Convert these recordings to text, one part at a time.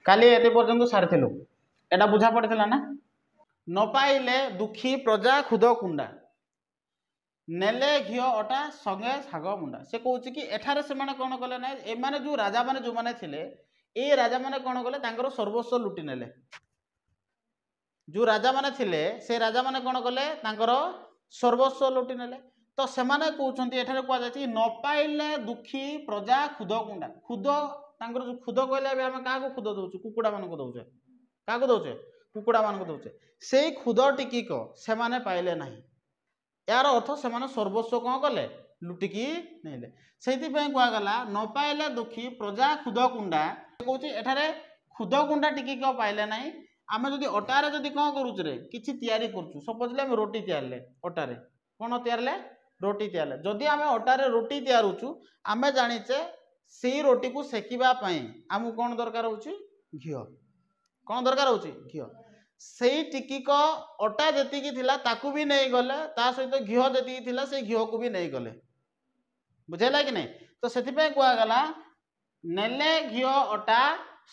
काली एते पर्यंत सारिथिलु एटा बुझा पड़िथिला ना न पाइले दुखी प्रजा खुद कुंडा नेले घिओ अटा संगे साग मुंडा से कहूँ कि एठारे से माने कौन कले ना एमाने जो राजा माने जो माने थिले ए राजा माने कौन कले तांकर सर्वस्व लुटि नेले जो राजा माने थिले से राजा माने कौन कले तांकर सर्वस्व लुटि नेले तो सेमाने कहउछंती एठारे कुआ जाय न पाइले दुखी प्रजा खुद कुंडा खुद तांकर जो खुद कहले अबे हम काहा को खुद दउछु कुकुडा मान को दउछे काहा को दउछे कुकुडा मान को दउछे सेई खुद टिकी को सेमाने पाइले नाही यार अर्थ से सर्वस्व कौन कले लुटिकी नहीं से कहगला न पाइले दुखी प्रजा खुद कुंडा कौच एठारे खुद कुंडा टिकी क्यों पाइले ना आम जदि अटारे जदि कौन करुचे किसी तैयारी करुचु सपोजली आम रोटी तैयारे अटारे कौन तैयारे रोटी तैयारे जदि आम अटारे रोटी तैयारुचु आम जाचे से रोटी को सेकिबाई आमको कौन दरकार हो घीओ कौन दरकार हो घीओ से टिकिक अटा जी ताकू भी नहीं गले ता सहित घीओ जी से घीओ को भी नहीं गले बुझेगा कि नहीं तो से कहगला नेले घीओ अटा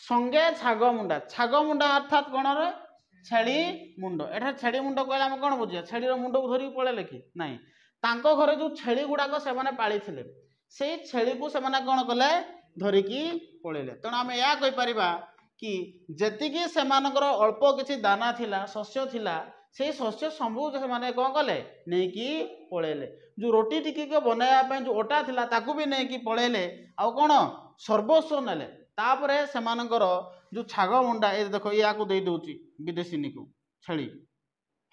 संगे छाग मुंडा अर्थात कौन रे छेली मुंड एटा छेली मुंड कहले आम कौन बुझे छेलीर मुंड को धरिक पड़े कि नहीं तांको घरे जो छेली गुड़ाक से पाली से छेली को से कौन कले धरिकी पड़े तेणु आम या कहीपर कि जेतिकी सेमानकर अल्प किसी दाना थिला शस्य थिला से शस्य सबू से कौन कले नहीं कि पड़ेले जो रोटी टिकी को बनवाई जो अटा थिला ताकू भी नहीं कि पड़ेले आउ कौन सर्वस्व नेले तापरे सेमानकर जो छाग मुंडा ये देखो या को दे दउची विदेशी को छेली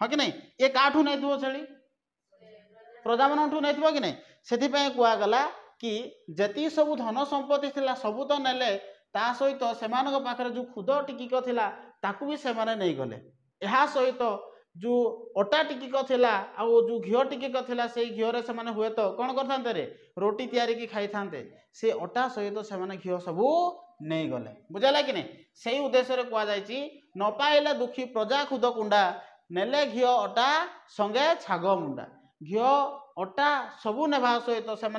हाँ कि नहीं ये काठू नहीं थो छेली प्रजा मानू नहीं थो कि नहीं से कहगला कि जति सब धन संपत्ति थिला सबू तो नेले ता सहित सेमानक पाखरे जो खुद टिकिक थिला ताकू भी सेमाने नहीं गले एहा सहित जो अटा टिकिक थिला आ जो घीओ टिकिक थिला से घीओ रे सेमाने हुए तो कौन करथांते रे रोटी तैयारी की खाई थांते से अटा सहित सेमाने घीओ सबू नहीं गले बुझाला कि नहीं सही उद्देश्य रे कुआ जायछि न पाइले दुखी प्रजा खुद कुंडा नेले घीओ अटा संगे छाग मुंडा घीओ अटा सबू नेभा सहित से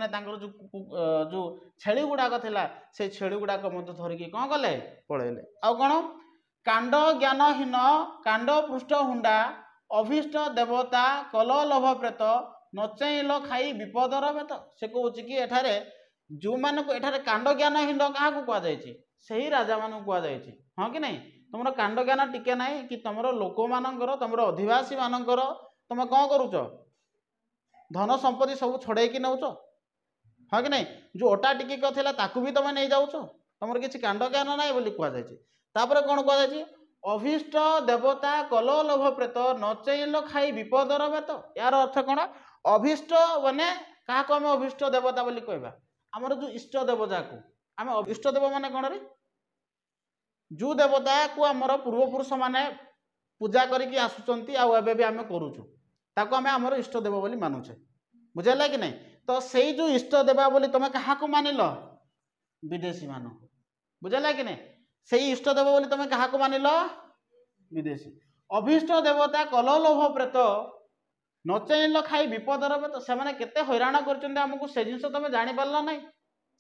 जो छेली गुड़ाक थिला से छेली गुड़ाक मध्य धरिकी कौन कले पड़ेले आउ कौन कांड ज्ञानहीन कांड पृष्ठ हुंडा अभीष्ट देवता कल लोभ प्रेत नचैल खाई विपदर बेत से कहूँ कि एठारे जो मान को एठारे कांड ज्ञानहीन क्या कहुई से राजा मान कहुई हाँ कि नहीं तुम कांड ज्ञान टिके ना कि तुम लोक मानकर तुम अधिवासी मानकर तुम कौन करुच धन संपत्ति सब छड़े कि नौच हाँ कि नहीं जो अटा टिकिक थिला ताकू भी तुम नहीं जाऊच तुम किसी कांड ज्ञान ना बोली कहुई कौन कहुई अभीष्ट देवता कल लोभ प्रेत नचैल खाई विपदर बेत यार अर्थ कौन अभीष्ट माने क्या आम अभीष्ट देवता बोली कहबा आमर जो इष्ट देवता को आम इष्ट देव माने कौन रे जो देवता को आमर पूर्वपुरुष माने पूजा करके आसुचंती आ एबे भी आम करूछु ताको आम आमर इष्ट देव बोली मानुछे बुझेला कि नहीं तो सही जो इष्ट देवा बोली तुम क्या मानिल विदेशी मान बुझेला कि नहीं सही इष्ट देव बोली तुम क्या मानिल विदेशी अभीष्ट देवता कल लोभ प्रेत नचैल खाई विपदर बेत से केते हैरान करमको से जिन तुम जापार ना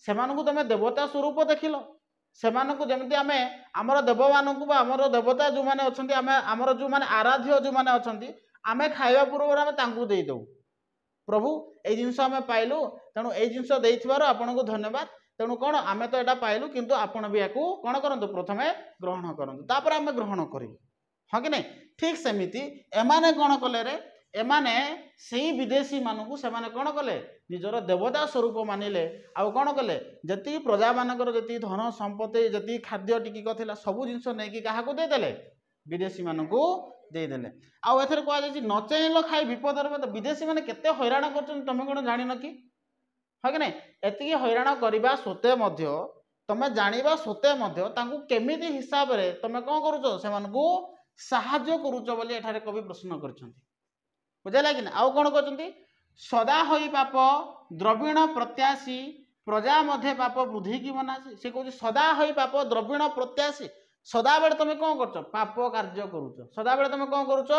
से तुम देवता स्वरूप देखिल से जमी आम आमर देव मानू आमर देवता जो मैंने अच्छा आमर जो मैंने आराध्य जो मैंने अच्छा आम खाଇବା पूर्व आम तांकू दे दऊ प्रभु ये जिनस आम पाइलु तेणु ये जिनस देइथिबार आपनको धन्यवाद तेणु कौन आम तो यहाँ पाइलु किंतु आपण भी या कौन करूँ प्रथमे ग्रहण करूँ तापर आम ग्रहण करूँ हाँ कि नहीं ठीक सेमिति एमाने कौन कले रे एमाने से विदेशी मानू से कौन कले निजर देवता स्वरूप मानिले आउ कौन कले जी प्रजा मानकर जी धन संपत्ति जी खाद्य टिकिक थिला सबू जिनस नहीं क्या देदेले विदेशी मानू देदेले आउ एथर कहुई नचैल खाई विपदर विदेशी मैंने केते हैरान कर तुम कौन जान कि हाँ कि नहीं एति हैरान करने सत्वे तुम जाना सत्वे केमिति हिसाब से तुम कौन करुच से साहाय्य करुच बोली एठारे कवि प्रश्न कर बुझेगा कि आउ कौन कहते सदा होई पाप द्रविण प्रत्याशी प्रजा मध्य पाप वृद्धि की मनासी से कहते सदा होई पाप द्रविण प्रत्याशी सदा बेले तुम कौन कर पाप कार्य करुच सदा बेले तुम कौन करुच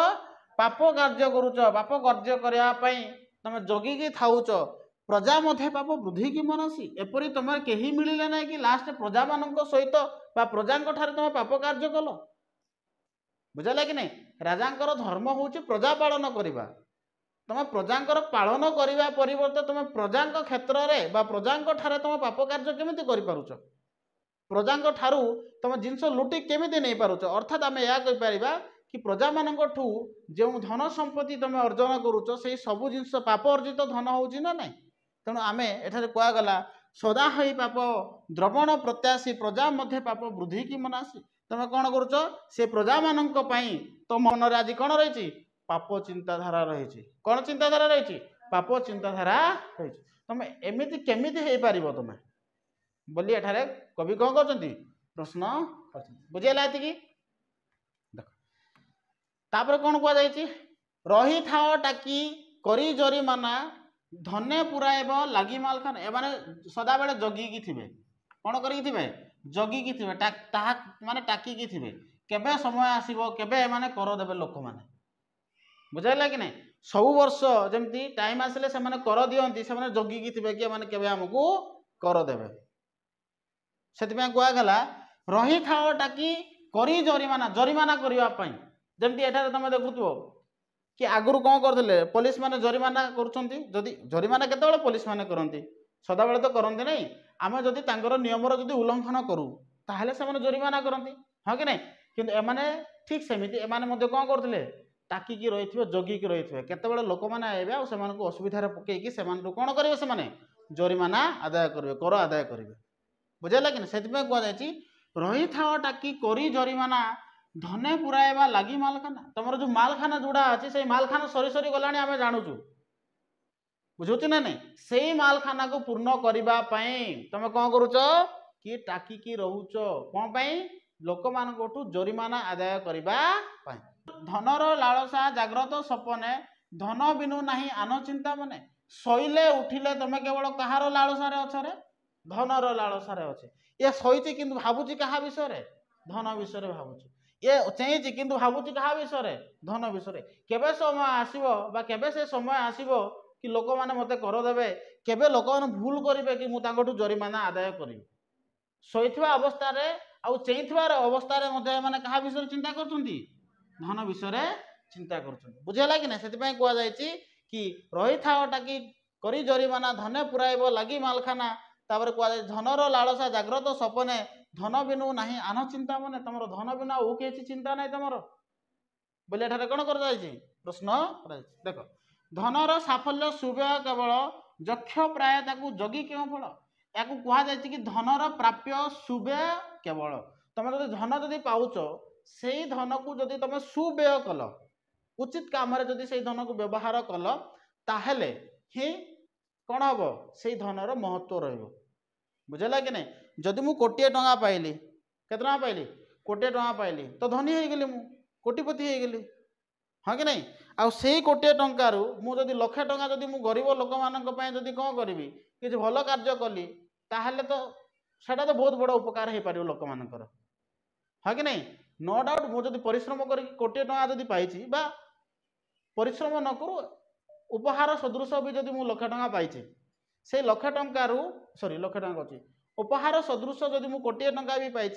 पाप कार्य करुच पाप कार्य करने तुम जगिकी थाउच प्रजा मध्य पाप वृद्धि की मनसी एपरी तुम कहीं मिले ना कि लास्ट प्रजा मान सहित प्रजा तुम पाप कार्य कल बुझाला कि नहीं राजा धर्म हूँ प्रजा पालन करवा तुम प्रजा पालन करने परिवर्ते तुम प्रजा क्षेत्र में प्रजा तुम पाप कार्य केमी कर प्रजा तुम जिनस लुटि केमी नहीं पारुच अर्थात आम यह कहीपर कि प्रजा मान जो धन संपत्ति तुम अर्जन करुच से सबू जिन पाप अर्जित धन हूँ ना ना तेणु आम एठारे कहगला सदा हई पाप द्रवण प्रत्याशी प्रजा मध्य पाप वृद्धि की मनासी तुम कौन करुच से प्रजा मान तो मन आज कौन रही पाप चिंताधारा रही कौन चिंताधारा रही पाप चिंताधारा रही तुम एमती केमी हो पार तुम बोली एठारे कवि कौन कर प्रश्न बुझेगा ये तापर कौन कहुई रही था टाकी करी जरिमाना धने पुराएब लगी माल खान एमाने सदा बेले जगिकी थे कौन करें जगिकी थे माने टाकिकी थे केबे समय आसीबो केबे एमाने कर देबे लोक माने बुझाइला कि नहीं सब वर्ष जमती टाइम आसिले से कर दियंती से जगिकी थे कि माने केबे हमको कर देबे से कहगला रही था टाकी करी जरिमाना जरिमाना करने जमती एठारे तुम देखुव कि आगुरी कौन करते पुलिस मैंने जरिमाना करुँच जरिमाना केत पुलिस मैंने करती सदा बेले तो करती नहीं आम जदि नियमर जदि उल्लंघन करूँ ताहले से जरिमाना करती हाँ कि नहीं किंतु एमाने ठीक सेमिति एमाने कौन करते टाकिकी रही थे जगिकी रही थे केतबेले लोक मैंने आए और से असुविधार पकईकि से कौन करेंगे से जरिमाना आदाय करेंगे कर आदाय करेंगे बुझेगा कि से कहुई रही था टाकी करी जरिमाना धने पुराएबा लगी मालखाना तुम जो मालखाना जोड़ा अच्छी से मालखाना सरी सरी गला आम जानूचु बुझुच ना नहीं से मालखाना को पूर्ण करने तुम कौन करुच कि टाकिकी रोच कौन लोक मान जरिमाना आदाय करने धनर लालसा जाग्रत सपने धन बिनु नहीं आन चिंता मने शैले उठिले तुम केवल कहार लालसार अच्छे धनर लालसार अच्छे ये शैची कि भावुची क्या विषय धन विषय भावुची ये चेची कि भावुची क्या विषय धन विषय केबे समय आसो केबे से समय आसो कि लोक मैंने मत करदे केबे लोक मैंने भूल करेंगे कि मुझे जरिमाना आदाय करी शोवा अवस्था आउ चेईथार अवस्था मैंने क्या विषय चिंता कर धन विषय चिंता कर बुझेगा कि ना से कहुई कि रही था टाकी करी जरिमाना धने पुराइब लगी मालखाना तापर कहुई धनर लालसा जाग्रत सपने धन बिनु नहीं आन चिंता मने तुम धन बिना वो किसी चिंता नहीं तुम बोले एठारे कौन कर प्रश्न देख धनर साफल्य सुव्यय केवल यक्ष प्राय जगी क्यों फल या कहुई कि धनर प्राप्य सुव्यय केवल तुम जो धन जदि पाउच से धन को जदि तुम सुव्यय कल उचित काम जदि से धन को व्यवहार कल ताहले ही कौन हम से धनर महत्व रही बुझेगा कि नहीं जदि मु कोटिए टंका पाइली केते टंका पाइली कोटिए टंका पाइली तो धनी हो गली मु कोटिपति हो गली हाँ कि नहीं आउ से कोटिए टंकार मु जदि लक्षे टंका जदि मु गरीब लोक मान जदि कौन करी कि भल कार्य कली ताहले तो सेटा तो बहुत बड़ उपकार हो पार लोक मानकर हाँ कि नहीं नो डाउट मु जदि परिश्रम कर कोटिए टंका जदि पाई परिश्रम न करू उपहार सदृश भी जदि मु लक्षे टंका पाई से लक्षे टंकार सॉरी लक्षे टंका अच्छी उपहार सदृश जदि मु कोटिए टंका भी पाई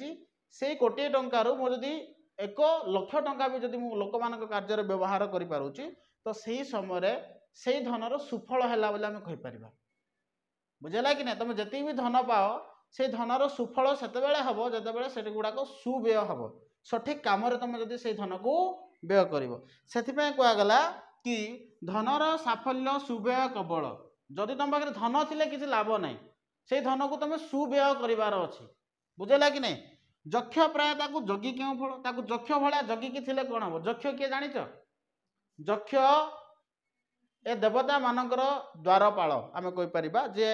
से कोटिए टंकार मु जदि 1 लाख टंका भी जदि मु लोक मान कार्य व्यवहार कर पारुची तो सही समय से धनर सुफल है आम कहीपर बुझेगा कि ना तुम जिते भी धन पाओ से धनर सुफल से हम जिते से गुड़ाक सुव्यय हम सठिक कम तुम जदि से धन को व्यय कर कहगला कि धनर साफल्य सुव्यय केवल जदि तुम पाखे धन थी किसी लाभ ना से धन को तुम सुव्यय करार अच्छी बुझेगा कि नहीं यक्ष प्राय जगी क्यों फल यक्ष भाया जगिकी थे कौन हम यक्ष किए जान यक्ष ए देवता मानकर द्वारपाल आम कहीपर जे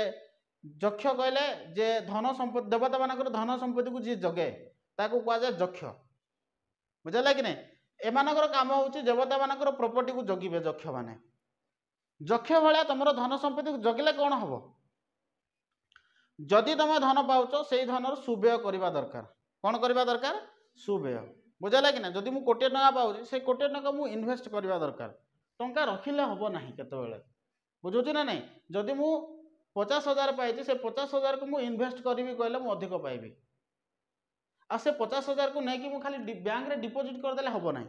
यक्ष कहले जे धन संपत्ति देवता मानकर धन संपत्ति को जी जगे ताकू कहुए यक्ष बुझेगा कि नहीं एमानकर काम हूँ देवता मानकर प्रॉपर्टी को जगिबे यक्ष माने यक्ष भाया तुम धन संपत्ति को जगिले कौन हम जदि तुम धन पाउच से धनर सुव्यय करवा दरकार कौन करवा दरकार सुव्यय बुझेगा कि ना जदि मु कोटिए टंका पाऊँ से कोटिए टंका मु इन्वेस्ट करवा दरकार टंका रखिले हम ना केतबेले बुझुची ना नहीं जदि मु 50,000 पाई से 50,000 को मुझे इनभेस्ट करी कहले मुझे अधिक पाइबी आ से 50,000 को नहीं कि खाली बैंक रे डिपोजिट करदे हम ना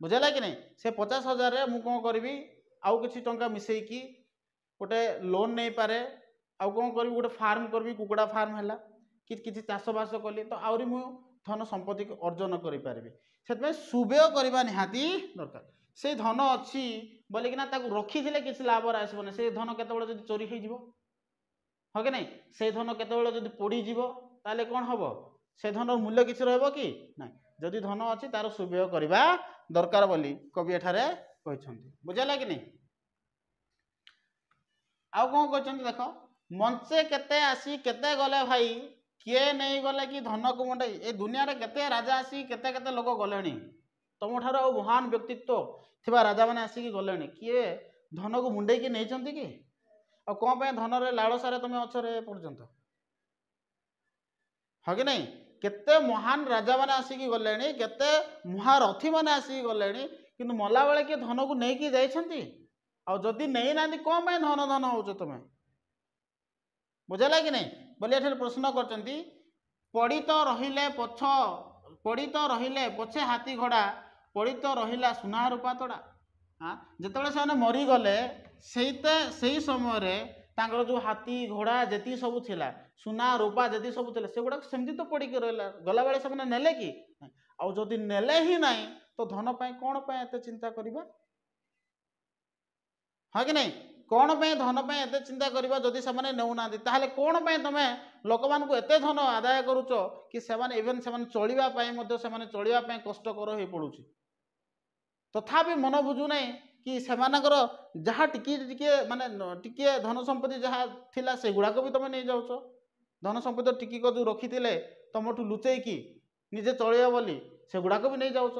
बुझेगा कि नहीं से 50,000 मुझे कौन करी आउ कि टंका मिसेकी गोटे लोन नहीं पारे आउ कौन करी गोटे फार्म करी कुकुड़ा फार्म है कि चाषबास कली तो आहरी मु धन संपत्ति को अर्जन करें से सुव्यय करवा निहाती दरकार से धन अच्छी बोलिकिना रखी किसी लाभ आसबनी से धन केत चोरी हो हाँ कि नहीं से धन केत पोड़ीज ताले कौन हम से धन मूल्य किसी रही ना जदि धन अच्छी तार सुव्यय करवा दरकार बोली कवि एठारे कहते बुझेगा कि नहीं आउ कौन कहते देख मंचे केते आसी केते गले भाई किए नहीं गले कि धन को मुंडई ए दुनिया रे केते राजा आसी केते केते लोक गले तुम ठार महान व्यक्तित्व थिबा राजा मैंने आसिक गले किए धन को मुंडे कि नहीं कि आ कौन पे धन रे लालसारे तुम अच्छे पर्यंत हाँ कि नहीं केते महान राजा मैंने आसिक गले केते महारथी मैंने आसिक गले कि मला बेले किए धन को नहीं जाइछंती आ जदि नहीं ना कौन पे धन धन हो तुम्हें बुझेगा कि नहीं बोले ये प्रश्न करचंती पड़ी तो रहिले पछे हाथी घोड़ा पड़ी तो रहिला सुना रूपा तोड़ा हाँ जिते से मरीगले से समय जो हाथी घोड़ा जी सब थिला सुना रूपा जी सब थे से गुड़ा सेमती तो पड़ी रहा गला बेले से नेले कि आउ जदि नेले ही ना तो धन पाई कौन पाई एते चिंता करबा हाँ कि नहीं कौन पे धन पे एते चिंता करबा जदि से नेउना ताहले कौन पे तमे लोक मान को एते धन आदाय करूच कि सेमाने इवन सेमाने चलिबा पाई मध्य सेमाने चलिबा पाई कष्टकर हो पड़ुची तथापि मन बुझु नहीं कि सेमानकर जहाँ टिके माने टिके धन संपत्ति जहाँ थिला से गुड़ाक भी तुम नहीं जाऊच धन संपत्ति टिकी जो रखी थे तुमठू लुचेकी निजे चलिए बोली से गुड़ाक भी नहीं जाऊच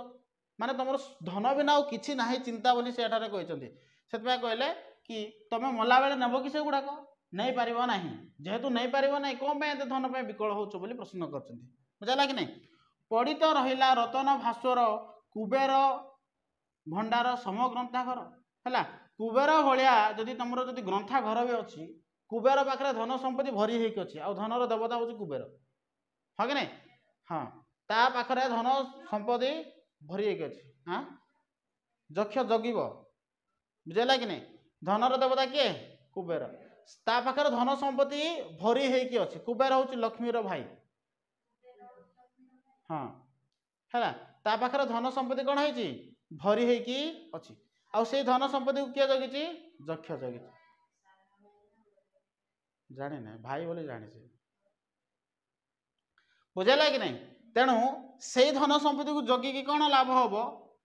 माने तुम धन बिना और किसी ना चिंता बोली से कहते से कहले कि तुम मला बेले नब कि से गुड़ाक नहीं पार ना जेहेतु नहीं पार ना कौन पे धन पे विकल हो प्रश्न कर बुझेगा कि नहीं पड़ी तो रहा रतन भास्वर कुबेर भंडार सम ग्रंथाघर है कुबेर भाया जदि तुम जदि ग्रंथाघर भी अच्छी कुबेर पाखे धन संपत्ति भरी होगी अच्छी आ धनर देवता हूँ कुबेर हाँ कि नहीं हाँ ता पाखे धन संपत्ति भरी होगी अच्छी हाँ यक्ष जगिब बुझेगा कि नहीं धनर देवता किए कुबेर ता पाखे धन संपत्ति भरी होगी अच्छी कुबेर हूँ लक्ष्मीर भाई हाँ है ता पाखे धन संपत्ति कौन है भरी होगी अच्छी आउ से धन संपत्ति को किए जगी यक्ष जगी जानी ना भाई बोले जानी बुझेगा कि नहीं तेणु से धन संपत्ति को जगिकी कौन लाभ हम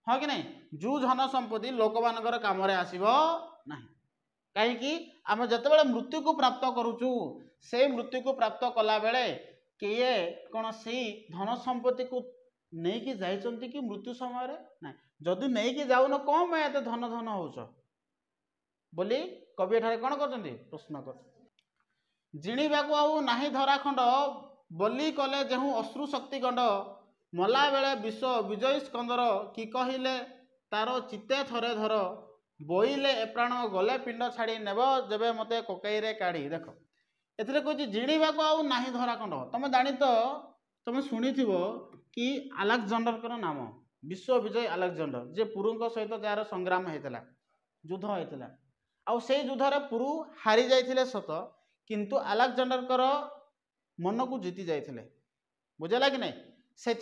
हाँ कि नहीं जो धन संपत्ति लोक मान कम आसब ना कहीं आम जिते मृत्यु को प्राप्त करुचु से मृत्यु को प्राप्त कला बेले किए कौन से धन संपत्ति को नहीं कि जाइछंती कि मृत्यु समय ना जदि नहीं कि जाऊन कौन मैं एते धन धन होच बोली कवि एठारे कौन करछंती प्रश्न कर जिणीबाकू आउ नाही धराखंड बोली कले जेहू अश्रु शक्ति गंड मला बेले विश्व विजय स्कंदर कि कहिले तार चिते थरे धर बोइले ए प्राण गले पिंड छाड़ी नेब जेबे मते कोकई रे काढ़ी देख एथिरे कहछि जिणीबाकू आउ नाही धराखंड तुम जानी तो तुम शुणी कि आलेक्जेंडर नाम विश्व विजय आलेक्जेंडर जे पुरु सहित जार संग्राम होता युद्ध होता आउ से युद्ध पुरु हारी जाइथिले सत किंतु आलेक्जेंडर मन को जीति जाइथिले बुझेगा कि नहीं से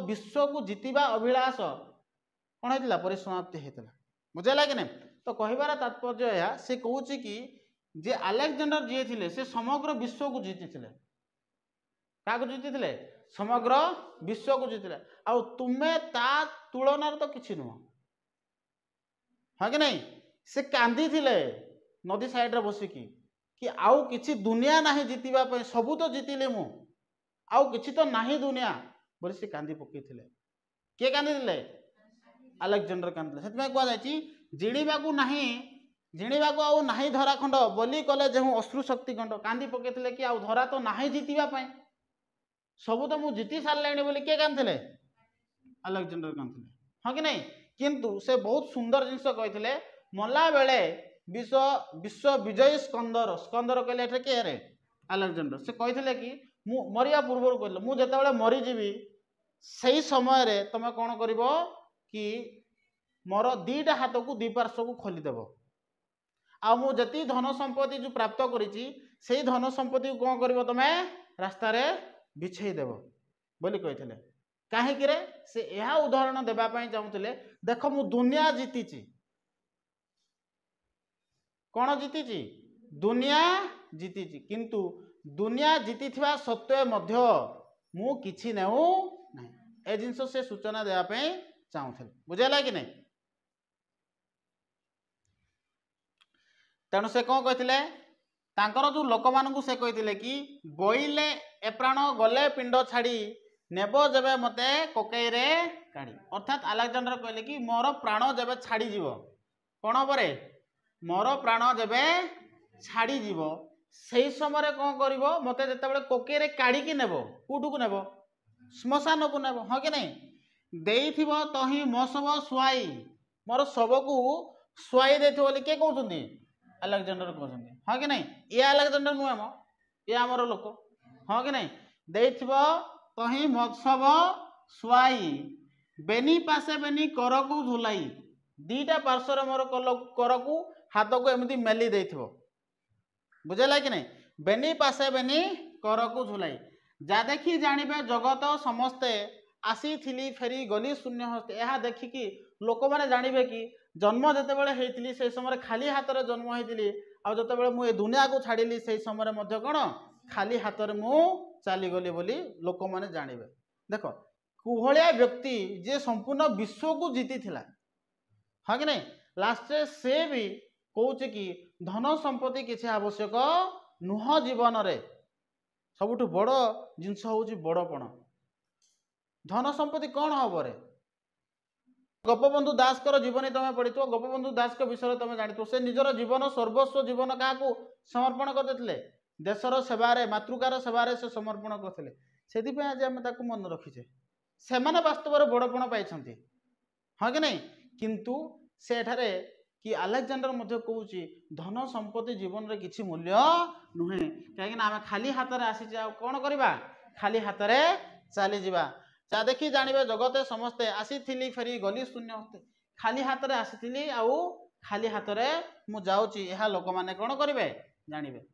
विश्व को जीतवा अभिलाष कौन होता परिसमाप्ति होता बुझेगा कि नहीं तो कहबार तात्पर्य यह से कहूँ कि जे आलेक्जेंडर जी थे से समग्र विश्व को जीति क्या जीति समग्र विश्व को जीतिले आउ तुम्हें ता तुलन तो किसी नुह हाँ कि नहीं से कांदी थिले नदी साइड रे बसिकी कि आउ किसी दुनिया नहीं जीतिबा पई सबू तो जीतिले मु आउ किसी तो नाही दुनिया बोली से कांदी पकई थिले के कांदी थिले आलेक्जेंडर कांदी से कह जाय जिणीबाकू आउ नाही धराखंड बोली कले जेहू अश्रु शक्ति खंड कांदी पकई थिले कि आउ धरा तो नाही जीतिबा पई सबू तो मुझे जीति सारे बोली किए कांदे आलेक्जेंडर कांदे हाँ कि नहीं किंतु से बहुत सुंदर जिनस कहते मला बेले विश्व विश्व विजयी स्कंदर स्कंदर कहले एठे के रे आलेक्जेंडर से कहिथिले कि मु मरिया पूर्व कहले मु जेतेबेले मरी जीवी सही समय रे तमे कोन करिवो कि मोर दीटा हाथ को दी पार्श्व को खोली देबो आ मु जति धन संपत्ति जो प्राप्त करिछि सेही धन संपत्ति को कोन करिवो तमे रास्ता रे बिछेई देबो बोली कहिथिले काहे कि रे से यह उदाहरण देबा पई चाहुथिले देखो मु दुनिया जीतिछि कौन जीति दुनिया जीति किंतु दुनिया जीति सत्वे मध्य मु किछि नेउ नहीं ए जिनस से सूचना देवा पे चाहूथिले बुझेला कि नहीं तेणु से कौन कहथिले तांकर जो लोक मानकु से कहथिले कि बोइले ए प्राण गले पिंड छाड़ी नेबो जबे मते कोकई रे काढी अर्थात अलेक्जेंडर कहले कि मोर प्राण जबे छाड़ी जीवो कोन परे मोर प्राण जबे छाड़ी जीवो सेही समय कौन करिवो मते जेतेबेले कोकई रे काढी कि नेबो कोठु को नेबो श्मशान को नेबो हां कि नहीं देइथिबो तही मो सब सुआई मोर सब को सुआई देथिबो बोली के कहउछन्ती अलेक्जेंडर कहउछन्ती हां कि नहीं ये अलेक्जेंडर नुहे मो ये हमर लोक हां कि नहीं देइथिबो तही मो सब सुआई बेनी पासे बेनी कर को झुलाई दीटा पार्श्वर मोर कर को हाथ को एमती मेली देथिबो बुझेला कि नहीं बेनी पासे बेनी कर को झुलाई जा देखी जानिबे जगत समस्ते आसी थिली फेरी गली शून्य हस्ते यह देखिकी लोक माने जानिबे कि जन्म जेतेबेले हेइथिली से समय खाली हाथ रे जन्म हेइथिली आ जेतेबेले मु ए दुनिया को छाड़िली से समय मध्य कोन खाली हाथ रे मु चली गली बोली लोक माने जानिबे देखो कुहलिया व्यक्ति जे संपूर्ण विश्व को जीति थिला हां कि नहीं लास्ट से भी कहूँ कि धन संपत्ति किसी आवश्यक नुह जीवन रे सबुठ बड़ जिनस हूँ बड़पण धन संपत्ति कौन हम रे गोपबंधु दास जीवनी तुम पढ़ी गोपबंधु दास विषय तुम जानी से निजर जीवन सर्वस्व जीवन क्या समर्पण करते देशर सेवारे मातृकार सेवारे से समर्पण करते से आज आम मन रखीचे से वास्तव में बड़पण पाई हाँ कि नहीं किंतु सेठारे कि अलेक्जेंडर मध्य कहूँ धन संपत्ति जीवन रे किछि मूल्य नुहे कहीं आम खाली हाथ में आसी कौन करवा खाली हाथ में चली जा जा देखी जानवे जगते समस्ते आसी फेरी गली शून्य हस्ते खाली हाथ में आसी आउ खाली हाथ में मु जाऊँगी यह लोक मैंने कौन करेंगे जानवे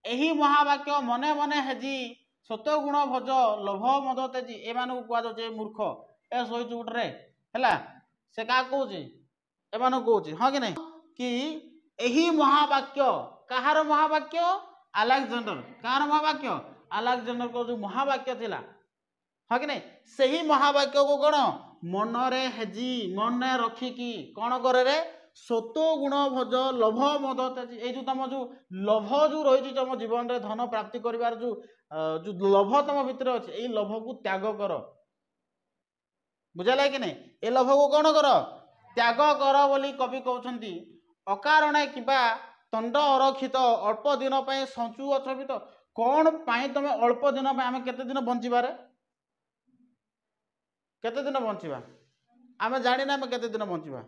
यही महावाक्य मने मने हेजी सत गुण भज लोभ मद तेजी एमान कहुचे मूर्ख ए शोच गुटे है से क्या कहे एमान कहे हाँ कि नहीं कि यही महावाक्य कहार महावाक्य अलेक्जेंडर कहार महावाक्य अलेक्जेंडर को जो महावाक्य थिला हाँ कि नहीं सही महावाक्य को कौन मनरे हेजी मन रखिकी कौन करे रे सत गुण भज लोभ मद तेजी ये जो तुम जो लोभ जो रही तुम जीवन में धन प्राप्ति कर जो लोभ तुम भितर अच्छे यही लोभ को त्याग कर बुझेगा कि नहीं ये लोभ को कौन कर त्याग कर बोली कवि कहते अकारणे किबा तंड अरक्षित अल्प दिन संचु अचवित कौन पाई तुम अल्प दिन आम केते दिन बंचबारे केते दिन बंचवा आम जाना आम केते दिन बंचवा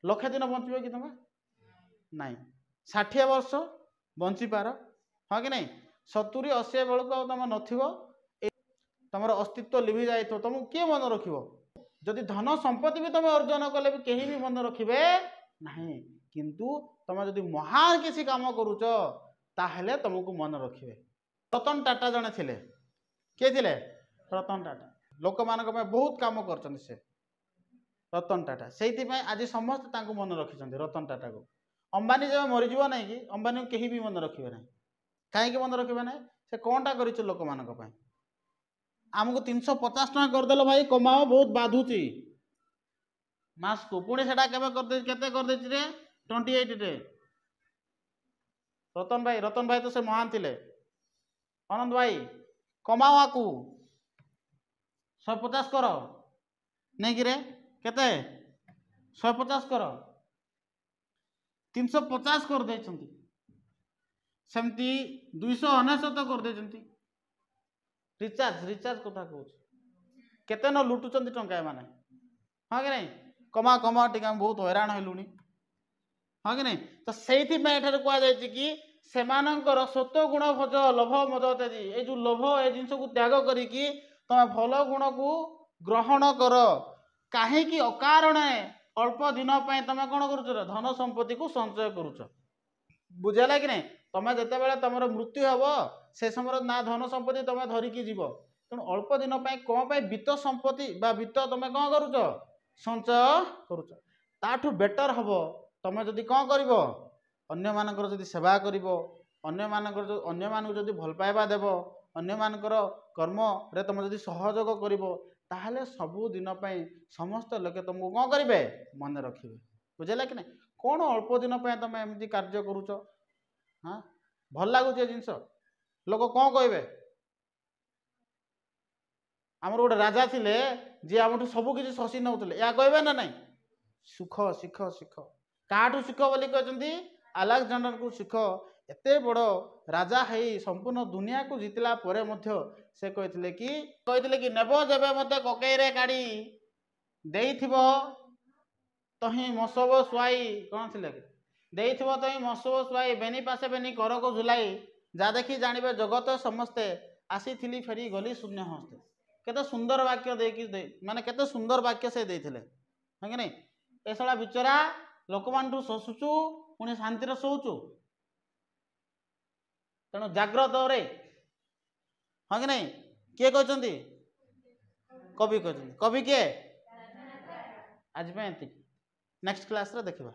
लक्षे दिन बंचब कि तुम नाई 60 वर्ष बंची पार हाँ कि नहीं 70-80 बेलू तुम नथिबो तुम अस्तित्व लिभि जाए तुमको किए मन रखिबो जदि धन संपत्ति भी तुम अर्जन कले भी कहीं भी मन रखिबे नहीं किंतु तुम जदि महान किसी काम करुच ताहले तुमको मन रखिबे रतन टाटा जने थिले के थिले रतन टाटा लोक मानक बहुत काम करछन से रतन टाटा से आज समस्त तांको मन रखिछन रतन टाटा को अंबानी जब मरीज ना कि अंबानी कहीं भी मन रखिबे नहीं कहीं मन रखिबे नहीं से कौनटा कर लोक मानक आमको 350 टका करदेल भाई कमाओ बहुत बाधुची मास को पुणी से केते कर रे 28 रे रतन भाई तो से महान थिले आनंद भाई कमाओ आकू 150 कर नहीं कि रे केते 150 कर 350 कर दे सेमती 299 कर दे रिचार्ज कथा कहूँ केते न लुटुचंती टंका माने हाँ कि नहीं कमा टी बहुत हैरान हेलुनी हाँ कि नहीं तो से कहुई कि सेमानंकर सत्व गुण भोज लोभ मद तेजी ये जो लोभ ए जिन को त्याग करिकी तुम भल गुण को ग्रहण कर कहीं अकारण अल्प दिन तुम कौन कर धन संपत्ति को संचय करुच बुझेगा कि नहीं तुम जिते तुम मृत्यु हम से समय ना धन संपत्ति तुम धरिकी जीव तेणु अल्प दिन कौन वित्त संपत्ति वित्त तुम कौन करुच संचय करुच ताठू बेटर हम तुम जदि कौन कर अन्य मानकर जदि सेवा करिवो अन्य मानकर अन्य मानक जदि भल पाइबा देव अन्य मानकर कर्म रे तुम जदि सहयोग करिवो ताहले सबु दिन पई समस्त लोके तुमको कौन करिवे मन रखिबे बुझेला कि नहीं कौन अल्प दिन पई तुम एमती कार्य करूच हाँ भल लागुच जिनस लोक कौन कहबे आमर गोटे राजा थिले जी आमठू सबु किछि शशि नउतले या कहबे ना नहीं सुख शिख शिख काठू शिख बोली कहते आलेक्जेंडर को शिख एते बड़ राजा है संपूर्ण दुनिया को जितला परे मध्य से कहते कि नेब जेबे मते ककईरे काढ़ी देइथिबो तही मसब सुआई कौन थिले देइथिबो तही मसब सुआई बेनी पासे बेनी कर को झुलाई जा देखी जानबे जगत समस्ते आसी थिली फेरी गली शून्य हस्ते केते सुंदर वाक्य देकी माने केते सुंदर वाक्य से देइथिले है कि नहीं ए सला बिचरा लोक मानठू शोषुचु पुणी शांति शोचु तेणु जाग्रत रे हाँ कि नहीं किए कहते कवि कहते कवि किए आज नेक्स्ट क्लास रे देखिबा।